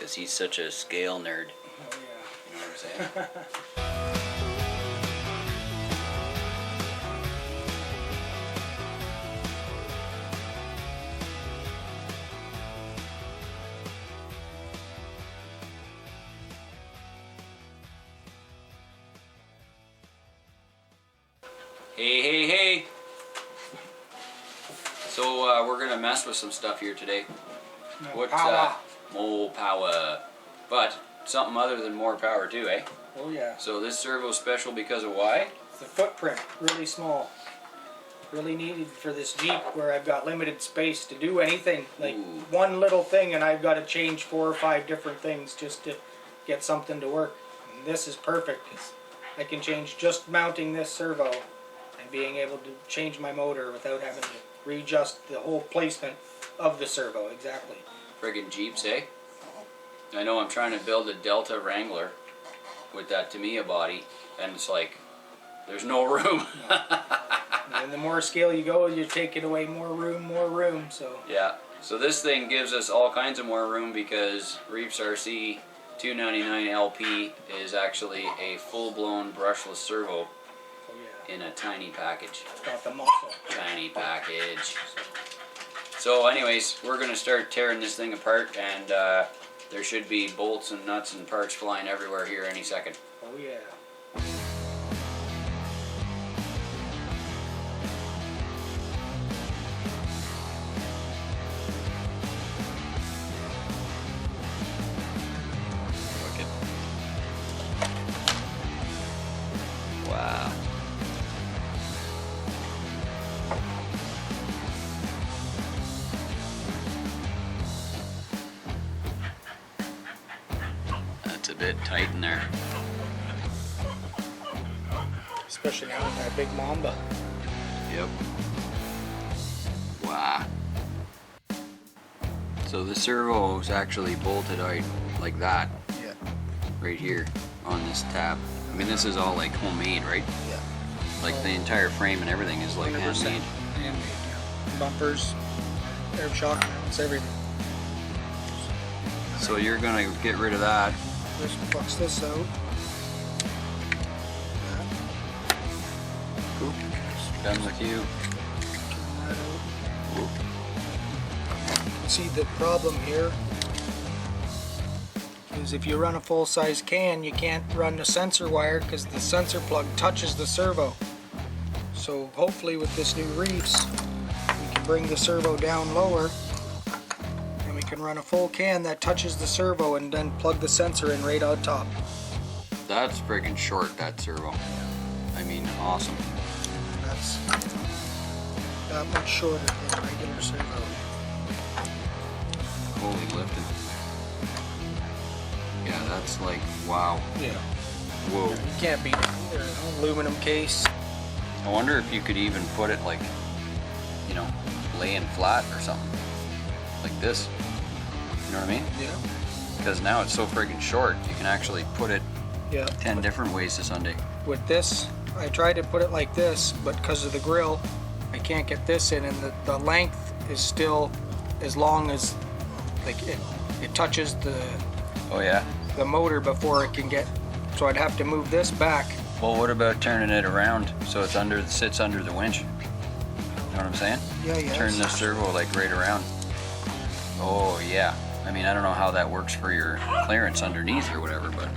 because he's such a scale nerd. Oh yeah. You know what I'm saying? Hey, hey, hey! So we're gonna mess with some stuff here today. More power. More power. But something other than more power too, eh? Oh yeah. So this servo's special because of why? The footprint, really small. Really needed for this Jeep where I've got limited space to do anything. Like one little thing and I've got to change 4 or 5 different things just to get something to work. And this is perfect. I can change just mounting this servo and being able to change my motor without having to readjust the whole placement of the servo. Exactly. Friggin' Jeeps, eh? I know I'm trying to build a Delta Wrangler with that Tamiya body, and it's like, there's no room. No. And the more scale you go, you're taking away more room, so. Yeah, so this thing gives us all kinds of more room because Reef's RC 299 LP is actually a full-blown brushless servo in a tiny package. It's got the muscle. Tiny package. So anyways, we're going to start tearing this thing apart, and there should be bolts and nuts and parts flying everywhere here any second. Oh yeah. Look at. Wow. That's a bit tight in there. Especially now with that big Mamba. Yep. Wow. So the servo is actually bolted out like that. Yeah. Right here on this tab. I mean, this is all like homemade, right? Yeah. Like the entire frame and everything is like 100% handmade. handmade, yeah. Bumpers, air shock mounts, everything. So you're gonna get rid of that. Just flex this out. Cool. Done with you. Turn that out. See, the problem here is if you run a full-size can, you can't run the sensor wire because the sensor plug touches the servo. So hopefully with this new Reefs, we can bring the servo down lower and we can run a full can that touches the servo and then plug the sensor in right on top. That's friggin' short, that servo. I mean, awesome. That's that much shorter than a regular servo. Holy lifting. Yeah, that's like, wow. Yeah. Whoa. You can't beat it either. Aluminum case. I wonder if you could even put it like, you know, laying flat or something. Like this. You know what I mean? Yeah. Because now it's so friggin' short, you can actually put it 10 different ways this Sunday. With this, I tried to put it like this, but because of the grill, I can't get this in, and the length is still as long as, like, it touches Oh yeah? the motor before it can get, so I'd have to move this back. Well, what about turning it around so it's sits under the winch? You know what I'm saying? Yeah. Turn the servo like right around. Oh yeah. I mean, I don't know how that works for your clearance underneath or whatever, but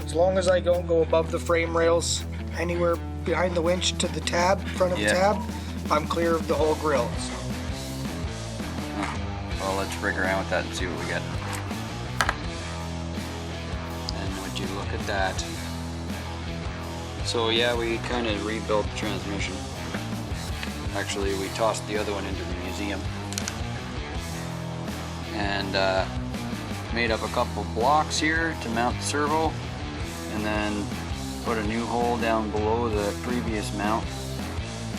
As long as I don't go above the frame rails, anywhere behind the winch to the tab, front of the tab, I'm clear of the whole grill. So. Well, let's rig around with that and see what we get. And would you look at that? So yeah, we kind of rebuilt the transmission. Actually, we tossed the other one into the museum and made up a couple blocks here to mount the servo, and then put a new hole down below the previous mount.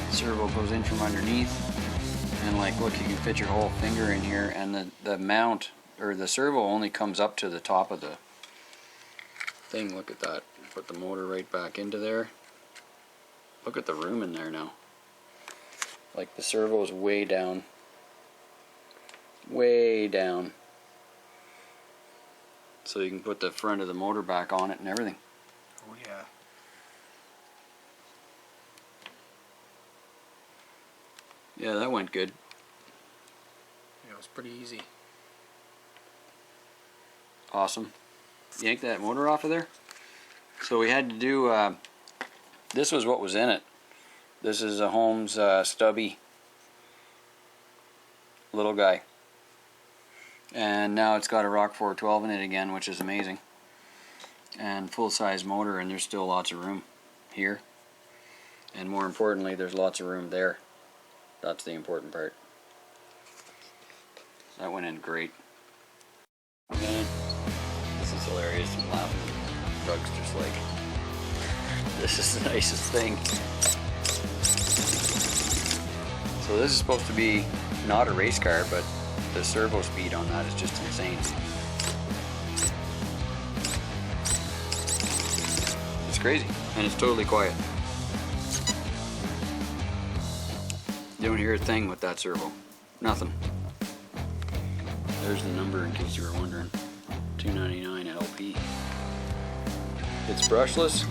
The servo goes in from underneath, and like, look, you can fit your whole finger in here, and the mount, or the servo, only comes up to the top of the thing. Look at that. Put the motor right back into there. Look at the room in there now. Like, the servo is way down. Way down. So you can put the front of the motor back on it and everything. Oh yeah. Yeah, that went good. Yeah, it was pretty easy. Awesome. Yank that motor off of there. So we had to do, this was what was in it. This is a Holmes stubby little guy. And now it's got a Rock 412 in it again, which is amazing. And full-size motor, and there's still lots of room here. And more importantly, there's lots of room there. That's the important part. That went in great. Man, this is hilarious. I'm laughing. Doug's just like, this is the nicest thing. So this is supposed to be not a race car, but the servo speed on that is just insane. It's crazy, and it's totally quiet. You don't hear a thing with that servo. Nothing. There's the number in case you were wondering. 299 LP. It's brushless.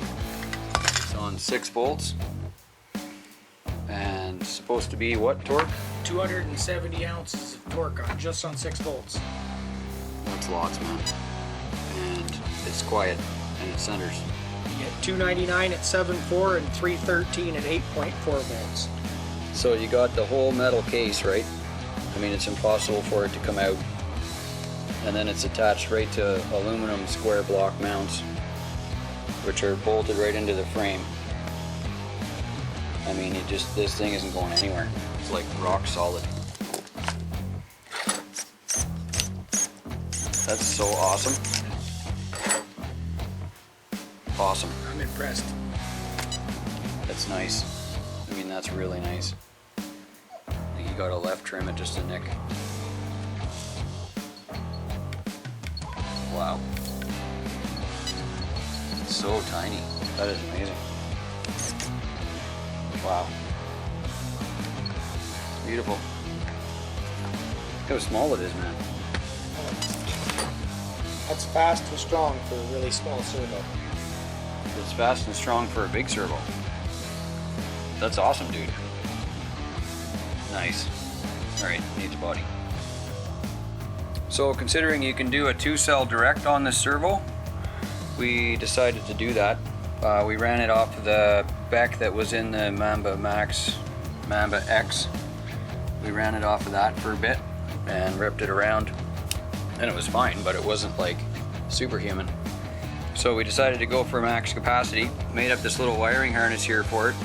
It's on 6 volts. And supposed to be what torque? 270 ounces of torque on just on 6 volts. That's lots, man. And it's quiet and it centers. You get 299 at 7.4 and 313 at 8.4 volts. So you got the whole metal case, right? I mean, it's impossible for it to come out. And then it's attached right to aluminum square block mounts, which are bolted right into the frame. I mean, this thing isn't going anywhere. It's like rock solid. That's so awesome. Awesome. I'm impressed. That's nice. I mean, that's really nice. I think you gotta left trim it just a nick. Wow. It's so tiny. That is amazing. Wow. Beautiful. Look how small it is, man. That's fast and strong for a really small servo. It's fast and strong for a big servo. That's awesome, dude. Nice. Alright, needs a body. So considering you can do a 2-cell direct on this servo, we decided to do that. We ran it off of the Beck that was in the Mamba X. We ran it off of that for a bit and ripped it around, and it was fine, but it wasn't like superhuman. So we decided to go for max capacity, made up this little wiring harness here for it,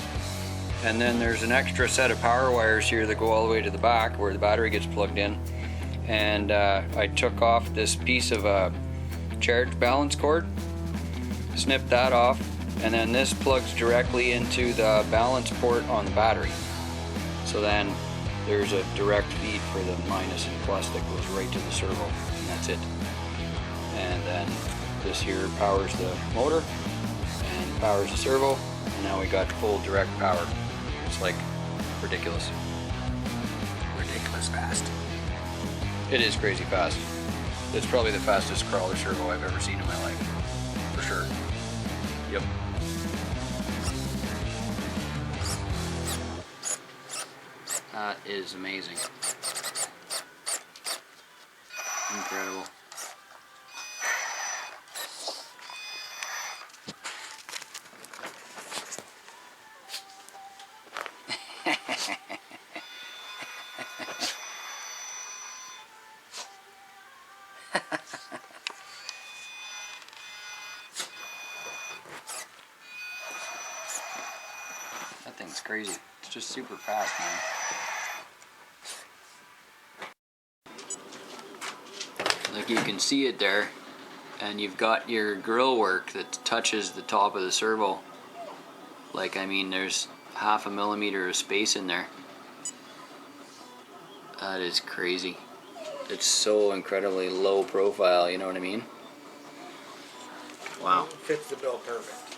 and then there's an extra set of power wires here that go all the way to the back where the battery gets plugged in. And I took off this piece of charge balance cord, snipped that off, and then this plugs directly into the balance port on the battery. So then there's a direct feed for the minus and plus that goes right to the servo, and that's it. And then this here powers the motor and powers the servo, and now we got full direct power. It's like ridiculous. Ridiculous fast. It is crazy fast. It's probably the fastest crawler servo I've ever seen in my life, for sure. Yep. That is amazing. Incredible. That thing's crazy. It's just super fast, man. Like you can see it there, and you've got your grill work that touches the top of the servo. Like, I mean, there's 0.5 millimeter of space in there. That is crazy. It's so incredibly low profile, you know what I mean? Wow. Fits the bill perfect.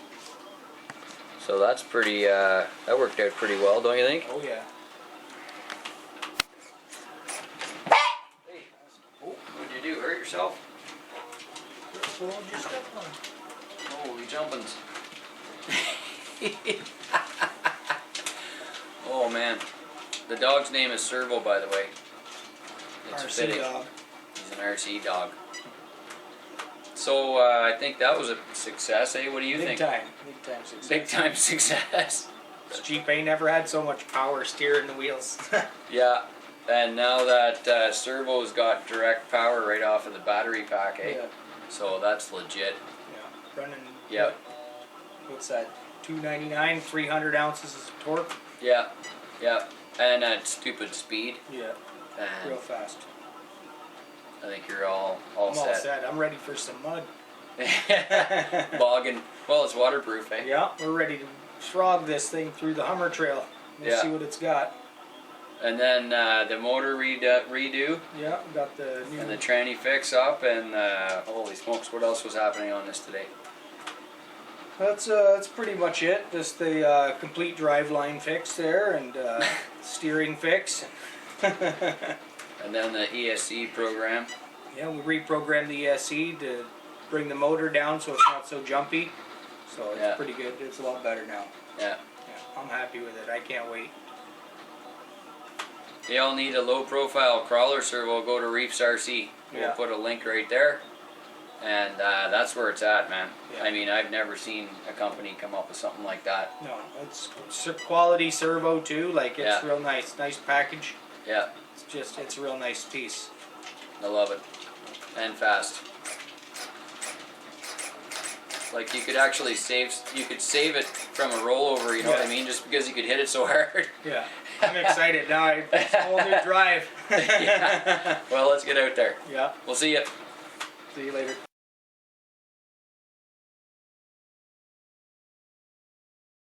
So that's pretty, that worked out pretty well, don't you think? Oh yeah. Hey, oh, what did you do? Hurt yourself? Careful, just step on. Holy jumpins. Oh man. The dog's name is Servo, by the way. It's RC fitting. dog. He's an RC dog. So I think that was a success, eh? What do you think? Big time success. Big time success. This Jeep ain't never had so much power steering the wheels. Yeah. And now that Servo's got direct power right off of the battery pack, eh? Yeah. So that's legit. Yeah, running. Yep. What's that? 299, 300 ounces of torque. Yeah. Yeah. And at stupid speed. Yeah. And Real fast. I think you're all I'm all set. set. I'm ready for some mud. Bogging. Well, it's waterproof, eh? Yeah, we're ready to frog this thing through the Hummer Trail. We'll see what it's got. And then the motor redo. Yeah, got the new. And the tranny fix up, and holy smokes, what else was happening on this today? That's pretty much it. Just the complete driveline fix there, and steering fix. And then the ESC program. Yeah, we reprogrammed the ESC to bring the motor down so it's not so jumpy. So it's pretty good. It's a lot better now. Yeah. Yeah, I'm happy with it. I can't wait. They all need a low profile crawler servo. Go to Reef's RC. We'll put a link right there. And that's where it's at, man. Yeah. I mean, I've never seen a company come up with something like that. No, it's quality servo too. Like it's Yeah. real nice package. Yeah, It's a real nice piece. I love it. And fast. Like you could actually save it from a rollover, you know what I mean? Just because you could hit it so hard. Yeah, I'm excited now. It's a whole new drive. Yeah. Well, let's get out there. Yeah. We'll see you. See you later.